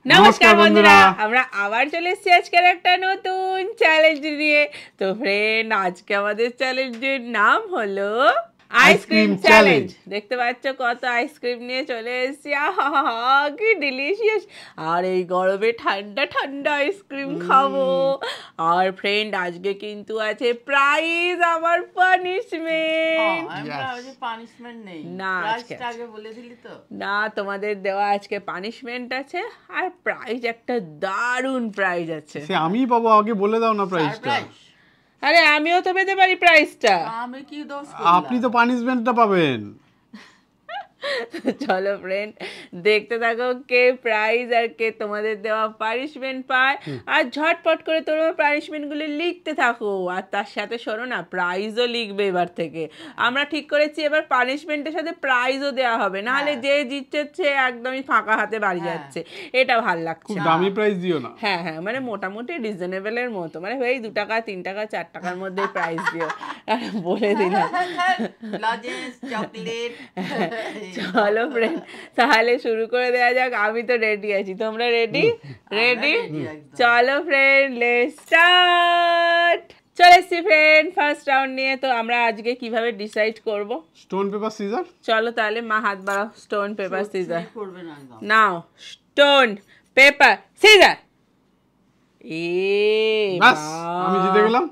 নমস্কার বন্ধুরা, আমরা আবার চলে এসেছি আজকের একটা নতুন চ্যালেঞ্জ নিয়ে। তো ফ্রেন্ড, আজকে আমাদের চ্যালেঞ্জের নাম হলো আইসক্রিম চ্যালেঞ্জ। দেখতে পাচ্ছ কত আইসক্রিম নিয়ে চলে এসেছি। আহা কি ডিলিশিয়াস! আর এই গরমে ঠান্ডা ঠান্ডা আইসক্রিম খাবো। আর ফ্রেন্ড, আজকে কিন্তু আছে প্রাইজ আমার পানিশমেন্ট। না, না, তোমাদের দেওয়া আজকে পানিশমেন্ট আছে আর প্রাইজ একটা দারুণ প্রাইজ আছে। আমি পাবো, আগে বলে দাও না প্রাইজটা। আরে আমিও তো পেতে পারি প্রাইজটা। আমি কি দোষ করলাম? আপনি তো পানিশমেন্টটা পাবেন। চলো ফ্রেন্ড, দেখতে থাকো কে প্রাইজ আর কে তোমাদের দেওয়া পানিশমেন্ট পায়। আর ঝটপট করে তোমরা পানিশমেন্টগুলো লিখতে থাকো। আর তার সাথে শোনো না, প্রাইজও লিখবে এবার থেকে। আমরা ঠিক করেছি এবার পানিশমেন্টের সাথে প্রাইজও দেওয়া হবে, নাহলে যে জিতছে সে একদমই ফাঁকা হাতে বাড়ি যাচ্ছে। এটা ভাল লাগছে। খুব দামি প্রাইজ দিও না। হ্যাঁ হ্যাঁ, মানে মোটামুটি রিজনেবলের মতো, মানে এই 2 টাকা 3 টাকা 4 টাকার মধ্যে প্রাইজ দিও, বলে দিলাম। চকলেট। চলো ফ্রেন্ড, তাহলে শুরু করে দেওয়া যাক। আমি তো রেডি আছি, তোমরা রেডি? রেডি? চলো ফ্রেন্ড, লেটস স্টার্ট। চলে এসছি ফ্রেন্ড ফার্স্ট রাউন্ড নিয়ে। তো আমরা আজকে কিভাবে ডিসাইড করব? Stone paper caesar. চলো তাহলে মা হাত বাড়াও। স্টোন পেপার সিজার করবে না একদম। নাও। Stone paper scissor. বাস, আমি জিতে গেলাম।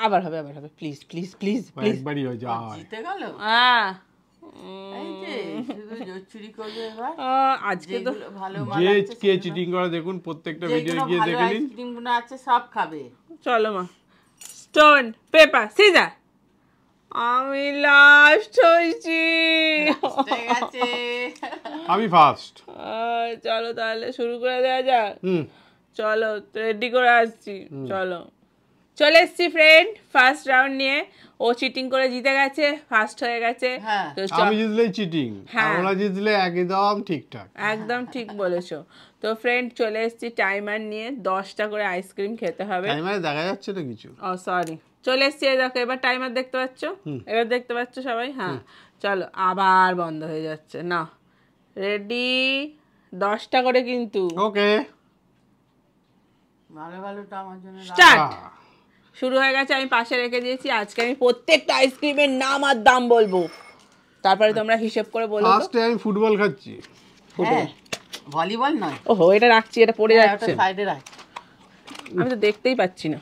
আবার হবে, আবার হবে, প্লিজ প্লিজ প্লিজ প্লিজ। একবারই হয়ে যায়। জিতে গেল। এই যে শুধু চুরি করবে এবার। আজকে তো ভালো যে কে চিটিং করে দেখুন, প্রত্যেকটা ভিডিও গিয়ে দেখে নিন। আইসক্রিমগুলো আছে সব খাবে। চলো মা, স্টোন পেপার সিজার। আমি লাস্ট হয়েছি। ঠিক আছে, আমি ফার্স্ট। চলো তাহলে শুরু করে দেওয়া যাক। চলো রেডি করে আসছি। চলো, চলে এসছি ফ্রেন্ড ফার্স্ট রাউন্ড নিয়ে। ও চিটিং করে জিতে গেছে, ফার্স্ট হয়ে গেছে। তো আমি জিতলেই চিটিং, ওরা জিতলে একদম ঠিকঠাক। একদম ঠিক বলেছো। তো ফ্রেন্ড, চলে এসছি টাইমার নিয়ে। 10টা করে আইসক্রিম খেতে হবে। টাইমারে দেখা যাচ্ছে না কিছু। ও সরি, চলে এসছি। এই দেখো, এবার টাইমার দেখতে পাচ্ছ? এবার দেখতে পাচ্ছ সবাই? হ্যাঁ। চলো, আবার বন্ধ হয়ে যাচ্ছে না। রেডি? 10টা করে কিন্তু। ওকে, ভালো ভালোটা আমার জন্য স্টার্ট। শুরু হয়ে গেছে, আমি পাশে রেখে দিয়েছি। আজকে আমি প্রত্যেকটা আইসক্রিমের নাম আর দাম বলবো, তারপরে তোমরা হিসেব করে বলো। ফার্স্টে আমি ফুটবল খাচ্ছি। হ্যাঁ, ভলিবল নয়। ওহো, এটা রাখছি, এটা পড়ে যাচ্ছে। ওটা সাইডে রাখ। আমি তো দেখতেই পাচ্ছি না।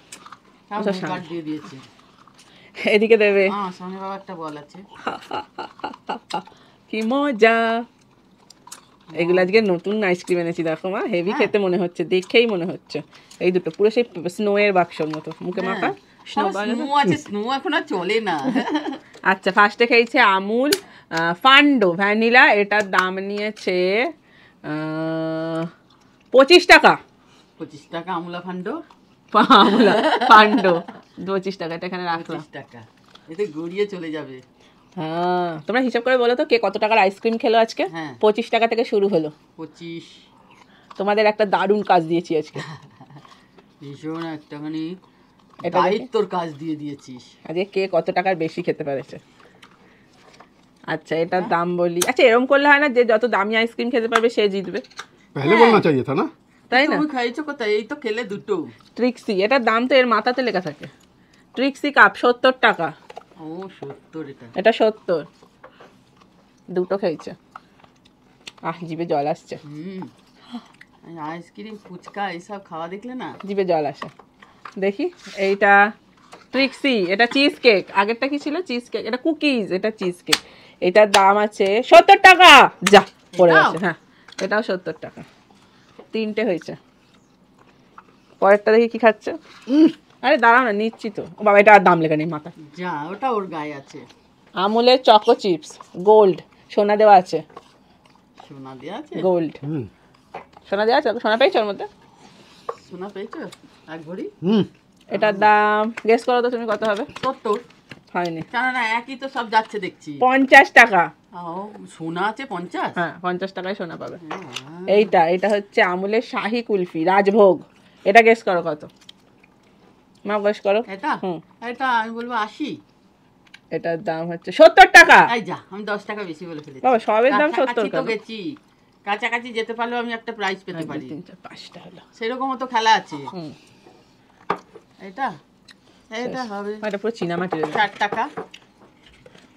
আচ্ছা, কাট দিয়ে দিয়েছে। এদিকে দেবে। সামনে বাবা একটা বল আছে। কি মজা! এগুলো আজকে নতুন আইসক্রিম এনেছি, দেখো মা, হেভি খেতে মনে হচ্ছে, দেখেই মনে হচ্ছে। এই দুটো পুরো সেই স্নো এর বাক্সর মতো, মুখে মাখা স্নো আছে। স্নো এখন আর চলে না। আচ্ছা, ফার্স্টে খেয়েছে আমুল ফান্ডো ভ্যানিলা। এটার দাম নিয়েছে 25 টাকা। 25 টাকা আমুলা ফান্ডো। আমুলা ফান্ডো 25 টাকা। এটা এখানে রাখলাম। 25 টাকা, এতে গড়িয়ে চলে যাবে। হ্যাঁ, তোমরা হিসাব করে বলো তো কে কত টাকার আইসক্রিম খেলো আজকে? 25 টাকা থেকে শুরু হলো। 25। তোমাদের একটা দারুণ কাজ দিয়েছি আজকে। ভীষণ একটাখানি দায়িত্বর কাজ দিয়ে দিয়েছিস। আজকে কে কত টাকার বেশি খেতে পেরেছে। আচ্ছা, এটার দাম বলি। আচ্ছা, এরকম করলে হয় না যে যত দামি আইসক্রিম খেতে পারবে সে জিতবে? পহলে বলনা চাইয়ে থা না, তাই না? তুমি খাইছো কোথায়? এই তো খেলে দুটো। ট্রিক্সি, এটার দাম তো এর মাথাতে লেখা থাকে। ট্রিক্সি কাপ 70 টাকা। ও 70। এটা 70। দুটো খেয়েছে। জিভে জল আসছে। আইসক্রিম ফুচকা এইসব খাওয়া দেখলে না জিভে জল আসে। দেখি, এইটা ট্রিক্সি, এটা চিজ কেক। আগেরটা কি ছিল? Cheese cake. এটা কুকিজ, এটা চিজ কেক। এটার দাম আছে 70 টাকা। যা পড়ে আছে। হ্যাঁ, এটাও 70 টাকা। 3টে হয়েছে। পরেরটা দেখি কি খাচ্ছে। আরে দাঁড়াও না, নিচ্ছি তো। ও বাবা, এটা আর দাম লেখা নেই মাথা। যা, ওটা ওর গায়ে আছে। আমুলের চকো চিপস গোল্ড, সোনা দেওয়া আছে। সোনা দেওয়া আছে? গোল্ড সোনা দেওয়া আছে। সোনা পেয়েছো ওর মধ্যে? সোনা পেয়েছো? এক ভরি। এটার দাম গেস করো তো তুমি কত হবে? 70। হয়নি। কেন না, একই তো সব যাচ্ছে দেখছি। 50 টাকা। সোনা আছে 50? হ্যাঁ, 50 টাকায় সোনা পাবে। এটা হচ্ছে আমুলের শাহি কুলফি রাজভোগ। এটা গেস করো কত? মা গেস করো। এটা আমি বলবো 80। এটার দাম হচ্ছে 70 টাকা। এই যা, আমি 10 টাকা বেশি বলে ফেলেছি। বাবা, সবের দাম 70 টাকা। গেছি কাছাকাছি যেতে পারলেও আমি একটা প্রাইজ পেতে পারি। 3 4 5টা হলো। সেরকমও তো খেলা আছে। হুম। এটা এটা হবে এটা পুরো চীনামাটির। 60 টাকা,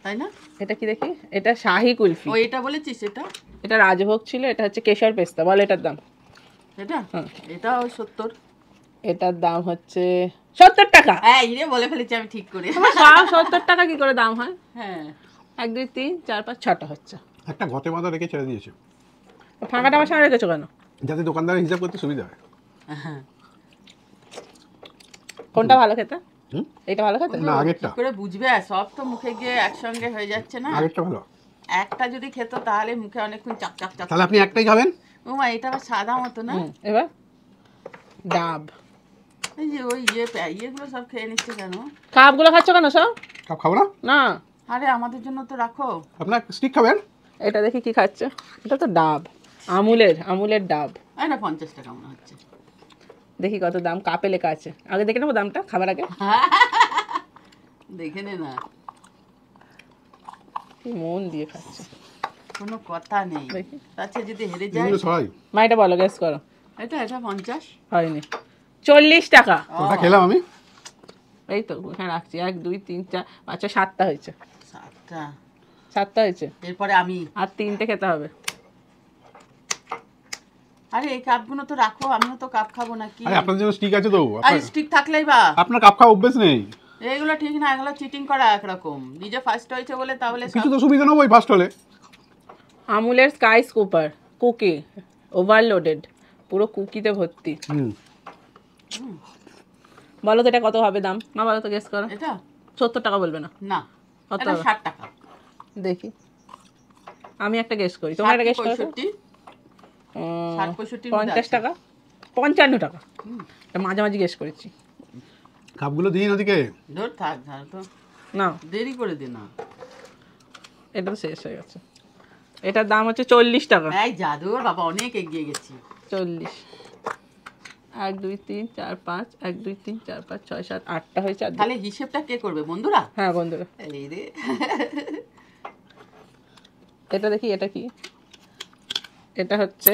তাই না? এটা কি দেখি? এটা শাহি কুলফি। ও এটা বলেছিস? এটা রাজভোগ ছিল, এটা হচ্ছে কেশর পেস্তা। বল এটার দাম। এটা হ্যাঁ। এটাও 70। এটার দাম হচ্ছে 70 টাকা। হ্যাঁ ইরে বলে ফেলেছি আমি ঠিক করে। সব 70 টাকা কি করে দাম হয়? হ্যাঁ 1 2 3 4 5 6টা হচ্ছে। একটা ঘটে বাঁধা রেখে ছেড়ে দিয়েছে, ফাঁকাটা আমার সামনে রেখেছো কেন? যাতে দোকানদার হিসাব করতে সুবিধা হয়। কোনটা ভালো খেতে? হুম? এটা ভালো খেতে? না, আগেরটা। কি করে বুঝবে? সব তো মুখে গিয়ে একসঙ্গে হয়ে যাচ্ছে না। আগেরটা ভালো। একটা যদি খেত তাহলে মুখে অনেকক্ষণ চাক চাক চাক। তাহলে আপনি একটাই খাবেন? ও মা, এটা আবার সাদা মতো না? এবার ডাব। এই যে ওই ইয়েগুলো সব খেয়ে নিচ্ছে কেন? কাপগুলো খাচ্ছ কেন সব? কাপ খাবো না? না, আরে আমাদের জন্য তো রাখো। আপনার স্টিক খাবেন? এটা দেখি কি খাচ্ছে। এটা তো ডাব, আমুলের ডাব। এটা 50 টাকা মনে হচ্ছে। দেখি কত দাম, কাপে লেখা আছে। আগে দেখে নেবো দামটা খাবার আগে। দেখে নে না, কি মন দিয়ে খাচ্ছে। কোনো কথা নেই। দেখি। তাছে যদি হেরে যায়। এগুলো সবাই। মা এটা বলো, গেস করো। এটা 50। হয়নি, 40 টাকা। ওটা খেলাম আমি। এই তো এখানে রাখছি। 1 2 3 4 5 6 7টা হয়েছে। 7টা। 7টা হয়েছে, এরপরে আমি। আর 3টে খেতে হবে। আরে এই কাপগুলো তো রাখো, আমিও তো কাপ খাবো নাকি? আরে আপনার জন্য স্টিক আছে তো। আর স্টিক থাকলেই বা। আপনার কাপ খাওয়া অভ্যেস নেই। এইগুলো ঠিক না, এগুলো চিটিং করা একরকম। নিজে ফার্স্ট হয়েছে বলে তাহলে কিছু তো সুবিধা নেবো ফার্স্ট হলে। আমুলের স্কাই স্কুপার কুকি, ওভারলোডেড, পুরো কুকিতে ভর্তি। বলো তো এটা কত হবে দাম? মা বলো তো, গেস করো। এটা 70 টাকা বলবে না? না, কত এটা হবে? 60 টাকা। দেখি, আমি একটা গেস করি, তোমরা একটা গেস করো। 65, 65 50 টাকা, 55 টাকা। এটা মাঝামাঝি গেস করেছি। কাপগুলো দিন ওদিকে। ধর থাক তো, না, দেরি করে দে না। এটা তো শেষ হয়ে গেছে। এটার দাম হচ্ছে 40 টাকা। এই জাদুর বাবা, অনেক এগিয়ে গেছি। 40। 1 2 3 4 5 1 2 3 4 5 6 7 8টা হয়েছে। তাহলে হিসেবটা কে করবে, বন্ধুরা? হ্যাঁ বন্ধুরা। এই রে। এটা দেখি, এটা কি? এটা হচ্ছে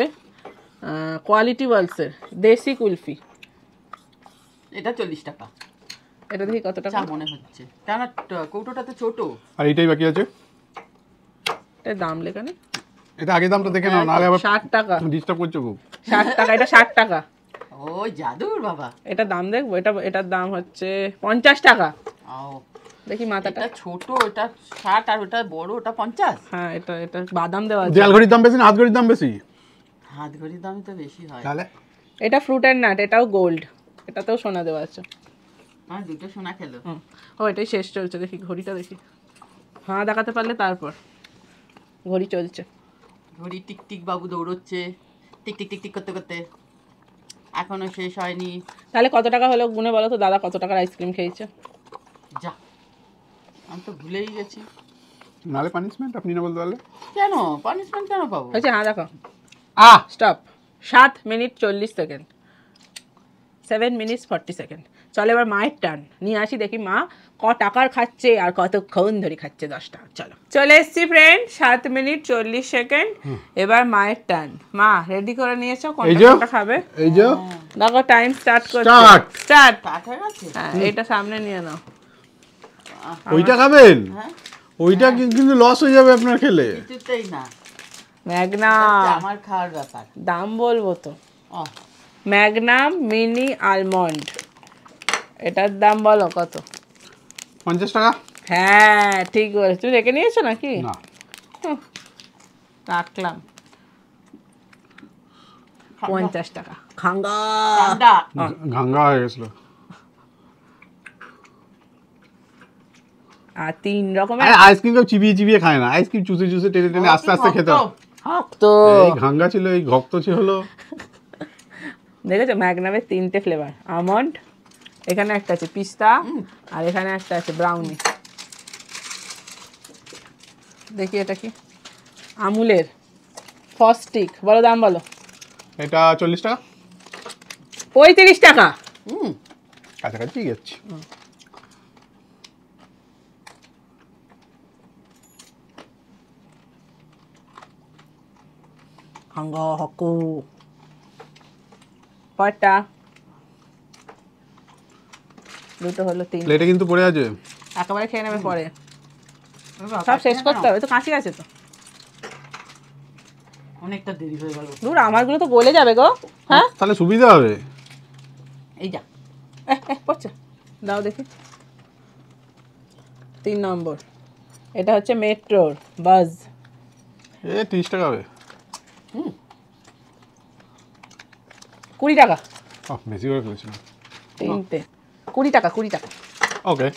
কোয়ালিটি ওয়ালসের দেশি কুলফি। এটা 40 টাকা। এটা দেখি কত টাকা। চা মনে হচ্ছে, কেন কৌটোটা তো ছোট। আর এইটাই বাকি আছে। এটার দাম লেখা নেই। এটা আগে দামটা দেখে নাও, নাহলে আবার 60 টাকা। ডিস্টার্ব করছো খুব। 60 টাকা, এটা 60 টাকা। ওই জাদুর বাবা। এটা দাম দেখবো। এটার দাম হচ্ছে 50 টাকা। আও, দেখি মাথাটা। এটা ছোট, এটা 60, আর ওটা বড়, ওটা 50। হ্যাঁ, এটা বাদাম দেওয়া আছে। দেয়াল ঘড়ির দাম বেশি না হাত ঘড়ির দাম বেশি? হাত ঘড়ির দামই তো বেশি হয়। তাহলে এটা ফ্রুট অ্যান্ড নাট, এটাও গোল্ড, এটাতেও সোনা দেওয়া আছে। আমার দুটো সোনা খেলো। ও এটাই শেষ চলছে। দেখি ঘড়িটা দেখি। হ্যাঁ দেখাতে পারলে তারপর। ঘড়ি চলছে। ঘড়ি টিকটিক বাবু দৌড়চ্ছে, টিক টিক টিক টিক করতে করতে। এখনো শেষ হয়নি। তাহলে কত টাকা হলো গুনে বলো তো দাদা, কত টাকার আইসক্রিম খেয়েছে? যা, আমি তো ভুলেই গেছি। নাহলে পানিশমেন্ট আপনি না বলতে পারলে। কেন পানিশমেন্ট কেন পাবো? হয়েছে? হ্যাঁ দেখো। আহ stop. 7 minute 40 second, 7 minute 40 second. চলো এবার মায়ের টার্ন। নিয়ে আসি দেখি মা ক টাকার খাচ্ছে আর কতক্ষণ ধরে খাচ্ছে। 10 টাকা। চলো, চলে এসছি ফ্রেন্ড। 7 minute 40 second. এবার মায়ের টার্ন। মা রেডি করে নিয়েছো? কোনটা খাবে? এই যে দেখো টাইম স্টার্ট করছে। Start. স্টার্ট। কাট হয়ে গেছে। হ্যাঁ, এটা সামনে নিয়ে নাও। ওইটা খাবেন? হ্যাঁ, ওইটা কিন্তু লস হয়ে যাবে আপনার খেলে। কিছুতেই না। ম্যাগনাম। এটা আমার খাওয়ার ব্যাপার। দাম বলবো তো। ও, ম্যাগনাম মিনি আলমন্ড, এটার দাম বলো কত? 50 টাকা। হ্যাঁ ঠিক বলেছ। তুমি রেখে নিয়েছো নাকি? না, রাখলাম। 50 টাকা। খাঙ্গা। ঠান্ডা। গাঙ্গা হয়ে গেছিল। আর 3 রকমের আরে আইসক্রিম কেউ চিবিয়ে চিবিয়ে খায় না, আইসক্রিম চুষে চুষে টেনে টেনে আস্তে আস্তে খেতে হয়। তো এই ঘাঙ্গা ছিল, এই ঘক্ত হলো। দেখেছো ম্যাগনামের 3টে ফ্লেভার। আমন্ড, এখানে একটা আছে পিস্তা, আর এখানে একটা আছে ব্রাউনি। দেখি এটা কি? আমুলের ফস্টিক। বলো দাম বলো। এটা 40 টাকা। 35 টাকা। কাছাকাছি গেছি। হাঙ্গা হকু কয়টা? দুটো হলো, তিন। প্লেটে কিন্তু পড়ে আছে। একেবারে খেয়ে নেবে পরে, সব শেষ করতে হবে তো, কাঁচি আছে তো। অনেকটা দেরি হয়ে গেল। দূর, আমারগুলো তো গলে যাবে গো। হ্যাঁ, তাহলে সুবিধা হবে। এই যা পড়ছে, দাও দেখি। 3 নম্বর, এটা হচ্ছে মেট্রোর বাজ। 30 টাকা হবে। 20 টাকা। বেশি করে ফেলেছিলাম। 3টে 20 টাকা, 20 টাকা। ওকে,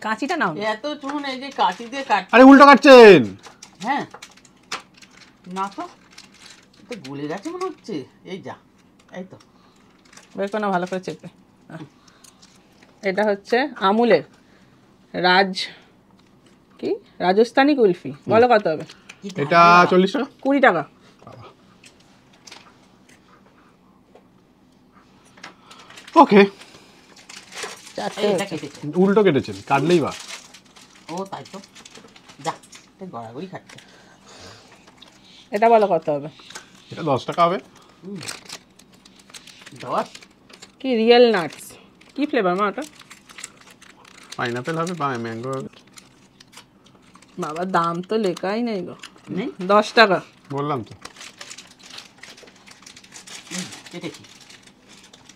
কাঁচিটা নাও না। এত চুন, এই যে কাটি দিয়ে কাট। আরে উল্টো কাটছেন। হ্যাঁ না তো, তো গলে গেছে মনে হচ্ছে। এই যা, এই তো বের করো না, ভালো করে চেপে। এটা হচ্ছে আমুলের কি রাজস্থানি কুলফি। বলো কত হবে? এটা 40 টাকা। 20 টাকা। ওকে, চারটে এটা হচ্ছে। কেটেছে। উল্টো কেটেছেন, কাটলেই বা। ও তাই তো, যা গড়াগড়ি খাচ্ছে। এটা বলো কত হবে? এটা 10 টাকা হবে। 10? কি রিয়েল নাটস? কি ফ্লেভার মা ওটা? পাইনাপেল হবে বা ম্যাঙ্গো হবে। বাবা, দাম তো লেখাই নেই গো। নেই? 10 টাকা। বললাম তো। কেটেছি,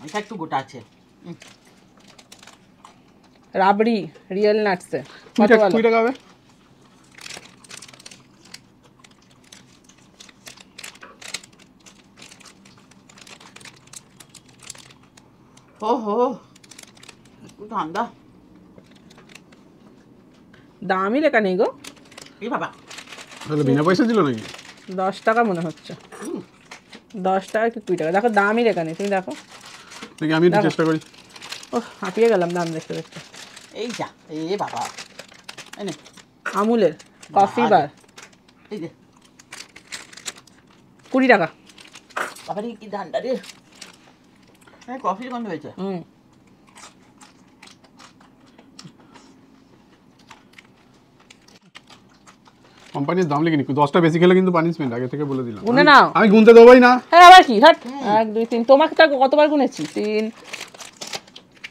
এটা একটু গোটা আছে। রাবড়ি রিয়েল নাটসে 20 টাকা হবে। ওহো, একটু ঠান্ডা। দামই লেখা নেই গো। এই বাবা, তাহলে বিনা পয়সা দিল নাকি? 10 টাকা মনে হচ্ছে। 10 টাকা কি 20 টাকা? দেখো দামই লেখা নেই, তুমি দেখো। দেখি আমি একটু দেখো। চেষ্টা করি। ও, হাঁপিয়ে গেলাম দাম দেখতে দেখতে। এই যা, এ বাবা, এই নে, আমুলের কফি বার এই যে 20 টাকা। বাবারে কি ঠান্ডা রে। কফির গন্ধ হয়েছে। কোম্পানির দাম লিখিনি, 10টা বেশি খেলে কিন্তু পানিশমেন্ট, আগে থেকে বলে দিলাম। গুনে নাও। আমি গুনতে দেবোই না। হ্যাঁ, আবার কি? হাট। 1 2 3, তোমাকে তো কতবার গুনেছি? 3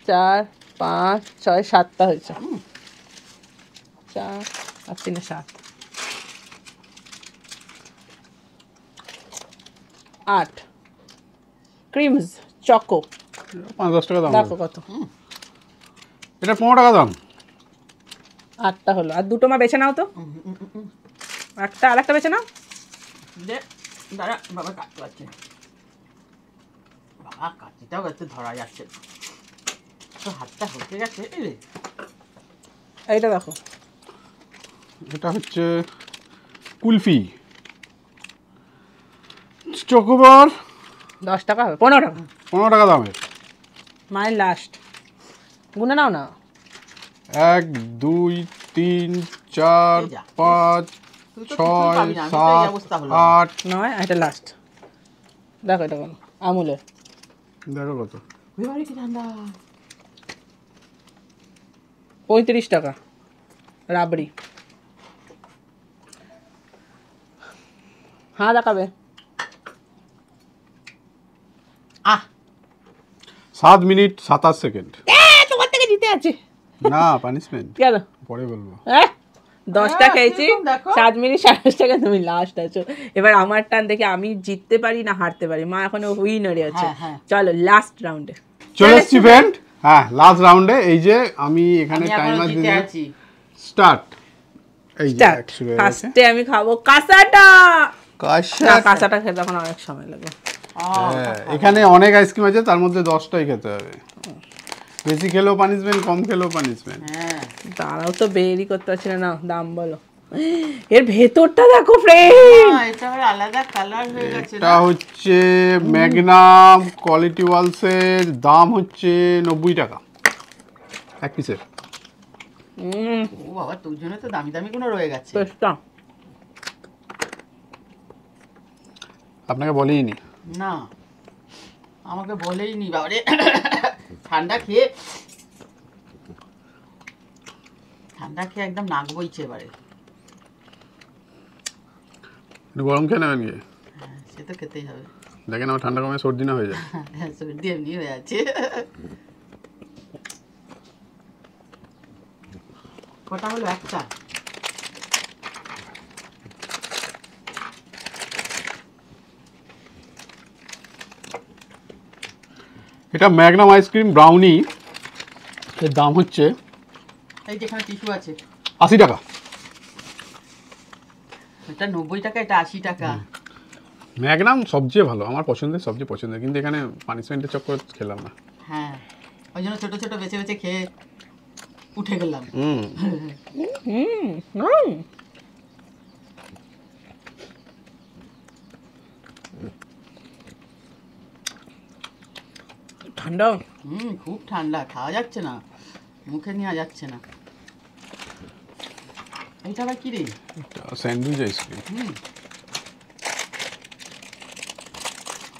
4 5 6 7টা হয়েছে। 4 আর 3 7, 8 ক্রিমস চকো। 5-10 টাকা দাম দেখো হবে। কত। এটা 15 টাকা দাম। 8টা হলো, আর দুটো মা বেছে নাও তো। একটা আর একটা বেছে নাও। দে, দাঁড়া, বাবা কাটতে পারছে। বাবা কাঁচিটাও যাচ্ছে, ধরা যাচ্ছে না। তো হাতটা হতে গেছে। এই রে, এইটা দেখো। এটা হচ্ছে কুলফি চকোবার। 10 টাকা হবে, 15 টাকা। 15 টাকা দামের। মায়ের লাস্ট গুনে নাও না। 1 2 3 4 এই যা। 5 তুই তো 6 কিছুই পাবি না, আমি তো এই 7 অবস্থা হলো। 8। 9, এটা লাস্ট। দেখো এটা কোন আমুলের। দেখো কত। বাবারে কি ঠান্ডা। 35 টাকা রাবড়ি। হ্যাঁ দেখাবে। 7 মিনিট 27 সেকেন্ড। তোমার থেকে জিতে আছে না, পানিশমেন্ট কেন? পরে বলবো। 10টা খেয়েছি, কিরকম দেখো। 7 মিনিট 27 টাকা, তুমি লাস্ট আছো। এবার আমার টান দেখে আমি জিততে পারি না হারতে পারি। মা এখনো উইনারে আছে। হ্যাঁ, হ্যাঁ। চলো লাস্ট রাউন্ডে চলে এসছি ফ্রেন্ড। হ্যাঁ, লাস্ট রাউন্ডে। এই যে আমি এখানে আমি এখনো টাইমার জিতে দিয়ে আছি। স্টার্ট। এই যে স্টার্ট। শুরু হয়ে গেছে। ফার্স্টে আমি খাবো কাঁচাটা। কাঁচা। না, কাঁচাটা খেতে এখন অনেক সময় লাগবে। হ্যাঁ, এখানে অনেক আইসক্রিম আছে, তার মধ্যে 10টাই খেতে হবে। বেশি খেলেও পানিশমেন্ট, কম খেলেও পানিশমেন্ট। হ্যাঁ, তারাও তো বেরই করতে পারছি না। না, দাম বলো। এর ভেতরটা দেখো ফ্রেন্ড। এটা আবার আলাদা কালার হয়ে গেছে এটা না? হচ্ছে ম্যাগনাম কোয়ালিটি ওয়ালসের, দাম হচ্ছে 90 টাকা এক পিসের। ও বাবা, তোর জন্য তো দামি দামি কোনো রয়ে গেছে। পেস্টটা আপনাকে বলেই নি। না, আমাকে বলেই নি বাবারে। ঠান্ডা খেয়ে একদম নাক বইছে এবারে। একটু গরম খেয়ে নেবেন কি? হ্যাঁ, সে তো খেতেই হবে। দেখেন আমার ঠান্ডা কমে সর্দি না হয়ে যায়। হ্যাঁ, সর্দি এমনি হয়ে আছে। কটা হলো? একটা। এটা ম্যাগনাম আইসক্রিম ব্রাউনি, এর দাম হচ্ছে এই যেখানে টিস্যু আছে, 80 টাকা। এটা 90 টাকা, এটা 80 টাকা। ম্যাগনাম সবচেয়ে ভালো, আমার পছন্দের, সবচেয়ে পছন্দের, কিন্তু এখানে পানিশমেন্টের চক্কর খেলাম না। হ্যাঁ, ওই জন্য ছোট ছোট বেছে বেছে খেয়ে উঠে গেলাম। ঠান্ডা। খুব ঠান্ডা, খাওয়া যাচ্ছে না, মুখে নেওয়া যাচ্ছে না। এইটা আবার কি রে? Sandwich ice cream.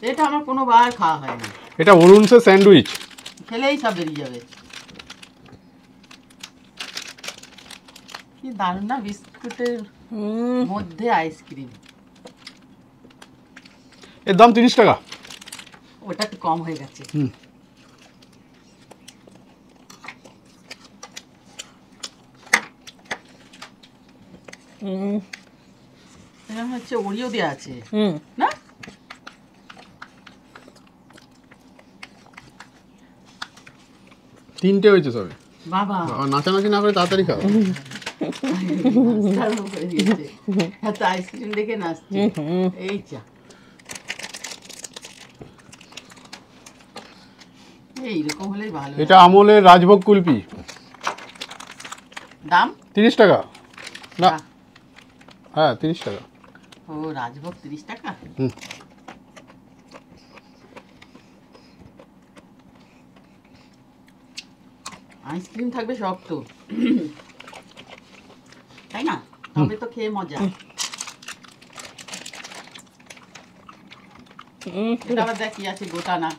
এটা আমার কোনো বার খাওয়া হয় না। এটা অরুণসের স্যান্ডউইচ, খেলেই সব বেরিয়ে যাবে। কি দারুণ না, বিস্কুটের মধ্যে আইসক্রিম। এর দাম 30 টাকা। ওটা একটু কম হয়ে গেছে। এটা হচ্ছে ওরিও দেওয়া আছে না? তিনটে হয়েছে সবে। বাবা, নাচানাচি না করে তাড়াতাড়ি খাও। এত আইসক্রিম দেখে নাচছে। এই চা, এইরকম হলেই ভালো। এটা আমলের রাজভোগ কুলফি, দাম 30 টাকা। না, হ্যাঁ 30 টাকা। ও, রাজভোগ 30 টাকা। আইসক্রিম থাকবে শক্ত, তাই না? তবে তো খেয়ে মজা। এটা আবার দেখ কি আছে, গোটা না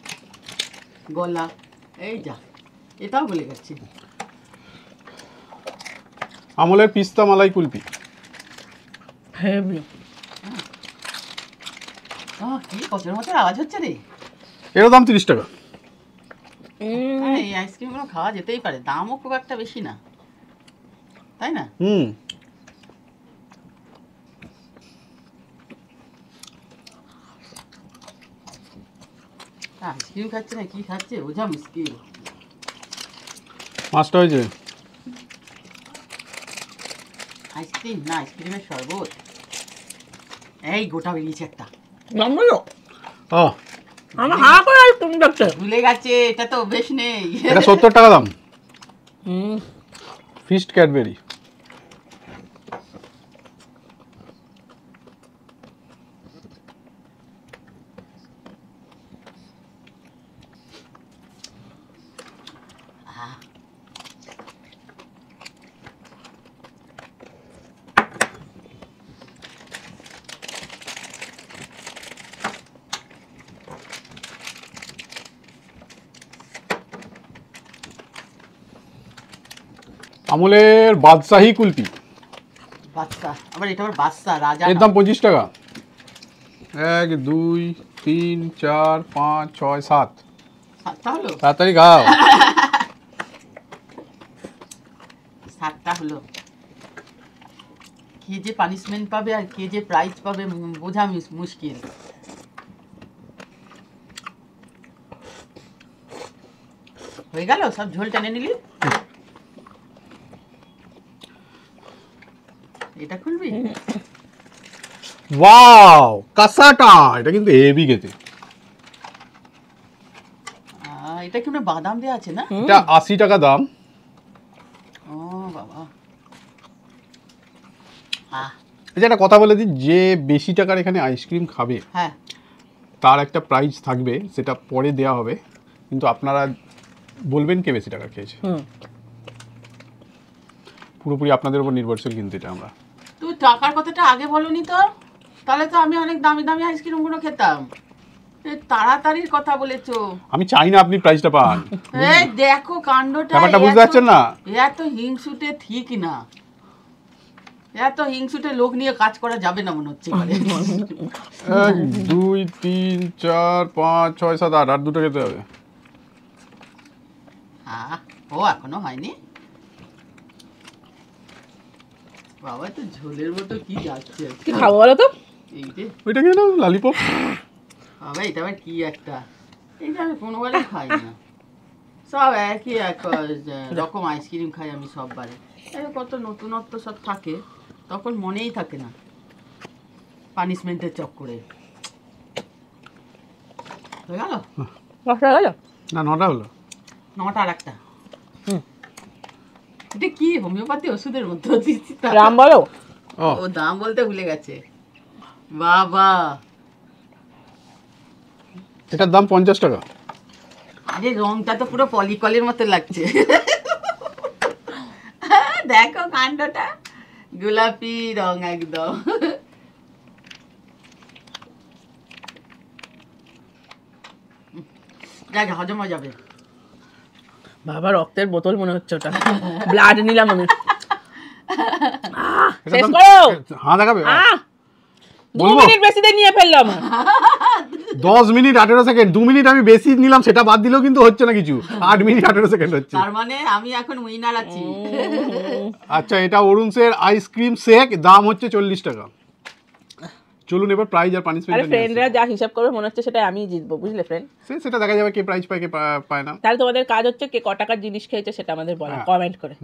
গলা। এই যা, এটাও বলে গেছে। আমলের পিস্তা মালাই কুলফি। হেভি। কি কচের মতো আওয়াজ হচ্ছে রে। এর দাম 30 টাকা। এই আইসক্রিমগুলো খাওয়া যেতেই পারে, দামও খুব একটা বেশি না, তাই না? আইসক্রিম খাচ্ছে না কি খাচ্ছে বোঝা মুশকিল। মাছটা হয়েছে আইসক্রিম না আইসক্রিমের শরবত। এই গোটা বেরিয়েছে একটা। আমার হা করে আইসক্রিম দেখছে। ভুলে গেছে, এটা তো অভ্যেস নেই। এটা 70 টাকা দাম। Feast Cadbury. আমলের বাদশাহী কুলফি। বাচ্চা, আবার এটা আবার বাচ্চা রাজা। এর দাম 25 টাকা। 1 2 3 4 5 6 7। সাতটা হলো, তাড়াতাড়ি খাও। 7টা হলো। কে যে পানিশমেন্ট পাবে আর কে যে প্রাইজ পাবে বোঝা মুশকিল। হয়ে গেল, সব ঝোল টেনে নিলি। এটা খুলবি? ওয়াও, কাসাটা, এটা কিন্তু হেভি খেতে। এটা কি না বাদাম দেওয়া আছে না? এটা 80 টাকা দাম। ও বাবা, এই যে একটা কথা বলে দিই, যে বেশি টাকার এখানে আইসক্রিম খাবে হ্যাঁ, তার একটা প্রাইস থাকবে, সেটা পরে দেওয়া হবে, কিন্তু আপনারা বলবেন কে বেশি টাকা খেয়েছে। পুরোপুরি আপনাদের উপর নির্ভরশীল কিন্তু এটা। আমরা তুই টাকার কথাটা আগে বলনি তো, তাহলে তো আমি অনেক দামি দামি আইসক্রিমগুলো খেতাম। তাড়াতাড়ির কথা বলেছো। আমি চাই না আপনি প্রাইসটা পান। এই দেখো কাণ্ডটা, ব্যাপারটা বুঝতে পারছেন না? এত হিংসুটে ঠিক না। এত হিংসুটে লোক নিয়ে কাজ করা যাবে না মনে হচ্ছে এবারে। 1 2 3 4 5 6 7 8 আর দুটো খেতে হবে। ও এখনো হয়নি বাবা, তো ঝোলের মতো কি যাচ্ছে। কি খাবো বলো তো? এই যে ওইটা খেয়ে নাও, লালিপপ। বাবা এটা আবার কি একটা, এটা আমি কোনোবারই খাই না, সব একই এক রকম আইসক্রিম খাই আমি সব বারে। কত নতুনত্ব সব থাকে, তখন মনেই থাকে না পানিশমেন্টের চক্করে। হয়ে গেল? 10টা গেল না 9টা হলো। 9টা আর একটা। এটা কি হোমিওপ্যাথি ওষুধের মতো দিচ্ছি? রাম বলো। ও দাম বলতে ভুলে গেছে বাবা। এটার দাম 50 টাকা। আরে রংটা তো পুরো পলিকলের মতো লাগছে। দেখো কাণ্ডটা, গোলাপি রং একদম। যাক হজম হয়ে যাবে। বাবা রক্তের বোতল মনে হচ্ছে ওটা, ব্লাড নিলাম আমি। শেষ করো। হ্যাঁ দেখাবে। 2 মিনিট বেশি দিয়ে নিয়ে ফেললাম। 10 মিনিট 18 সেকেন্ড। 2 মিনিট আমি বেশি নিলাম, সেটা বাদ দিলেও কিন্তু হচ্ছে না কিছু। 8 মিনিট 18 সেকেন্ড হচ্ছে। তার মানে আমি এখন উইনার আছি। আচ্ছা, এটা অরুণসের আইসক্রিম শেক, দাম হচ্ছে 40 টাকা। চলুন এবার প্রাইজ আর পানিশমেন্ট। আরে ফ্রেন্ডরা যা হিসাব করবে মনে হচ্ছে সেটা আমিই জিতবো, বুঝলে ফ্রেন্ড? সেটা দেখা যাবে কে প্রাইজ পায় কে পায় না। তাহলে তোমাদের কাজ হচ্ছে কে ক টাকার জিনিস খেয়েছে সেটা আমাদের বলা, কমেন্ট করে।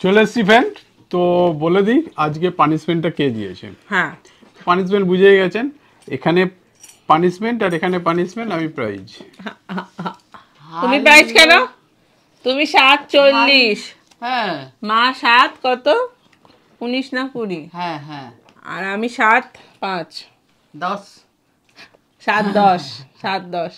চলে এসছি ফ্রেন্ড, তো বলে দিই আজকে পানিশমেন্টটা কে দিয়েছে। হ্যাঁ, পানিশমেন্ট বুঝেই গেছেন, এখানে পানিশমেন্ট আর এখানে পানিশমেন্ট, আমি প্রাইজ। তুমি প্রাইজ কেন? তুমি 7.40, হ্যাঁ মা 7 কত 19 না 20, হ্যাঁ হ্যাঁ আর আমি 7.5 10 7.10 7.10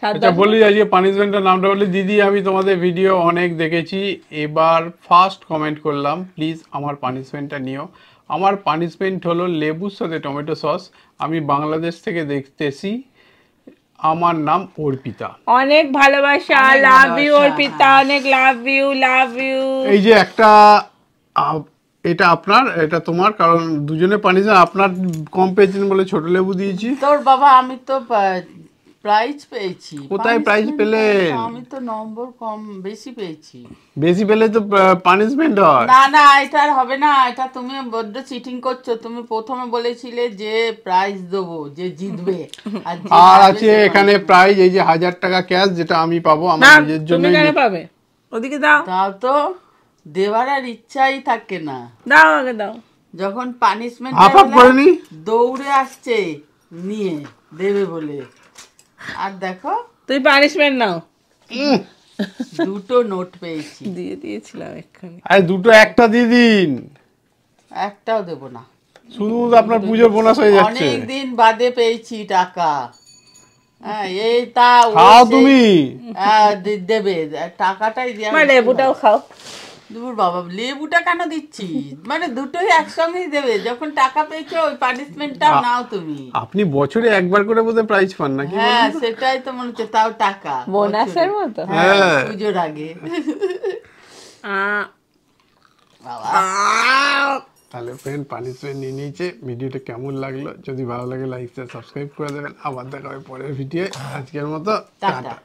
আচ্ছা বলি আজকে পানিশমেন্টের নামটা বলি। দিদি আমি তোমাদের ভিডিও অনেক দেখেছি, এবার ফার্স্ট কমেন্ট করলাম, প্লিজ আমার পানিশমেন্টটা নিও। আমার পানিশমেন্ট হলো লেবুর সাথে টমেটো সস। আমি বাংলাদেশ থেকে দেখতেছি, আমার নাম অর্পিতা। অনেক ভালোবাসা, লাভ ইউ অর্পিতা, অনেক লাভ ইউ লাভ ইউ। এই যে একটা এটা আপনার, এটা তোমার, কারণ দুজনে পানিশমেন্ট, আপনার কম পেয়েছেন বলে ছোট লেবু দিয়েছি। তোর বাবা আমি তো প্রাইজ পেয়েছি। কোথায় প্রাইজ পেলেন? আমি তো নম্বর কম বেশি পেয়েছি। বেশি পেলে তো পানিশমেন্ট হয়। না না এটা আর হবে না, এটা তুমি বড্ড চিটিং করছো। তুমি প্রথমে বলেছিলে যে প্রাইজ দেবো যে জিতবে, আর আছে এখানে প্রাইজ, এই যে 1000 টাকা ক্যাশ, যেটা আমি পাবো আমার নিজের জন্য। তুমি কেন পাবে? ওদিকে দাও। তাও তো দেওয়ার আর ইচ্ছাই থাকে না। দাও আগে দাও। যখন পানিশমেন্ট দৌড়ে আসছে নিয়ে দেবে বলে, আর দেখো তুই পানিশমেন্ট নাও। দুটো নোট পেয়েছি। দিয়ে দিয়েছিলাম এক্ষুনি। আরে দুটো একটা দিয়ে দিন। একটাও দেবো না, শুধু আপনার পুজোর বোনাস হয়ে যাচ্ছে। অনেক দিন বাদে পেয়েছি টাকা। এই তা খাও তুমি। দেবে টাকাটাই দেওয়া। লেবুটাও খাও। দূর বাবা, লেবুটা কেন দিচ্ছি? মানে দুটোই একসঙ্গেই দেবে। যখন টাকা পেয়েছো ওই পানিশমেন্টটাও নাও তুমি। আপনি বছরে একবার করে বোধহয় প্রাইজ পান নাকি? হ্যাঁ সেটাই তো মনে হচ্ছে, তাও টাকা বোনাসের মতো। হ্যাঁ পুজোর আগে। তাহলে ফ্রেন্ড পানিশমেন্ট নিয়ে নিয়েছে। ভিডিওটা কেমন লাগলো? যদি ভালো লাগে লাইক শেয়ার সাবস্ক্রাইব করে দেবেন। আবার দেখা হবে পরের ভিডিও। আজকের মতো টাটা।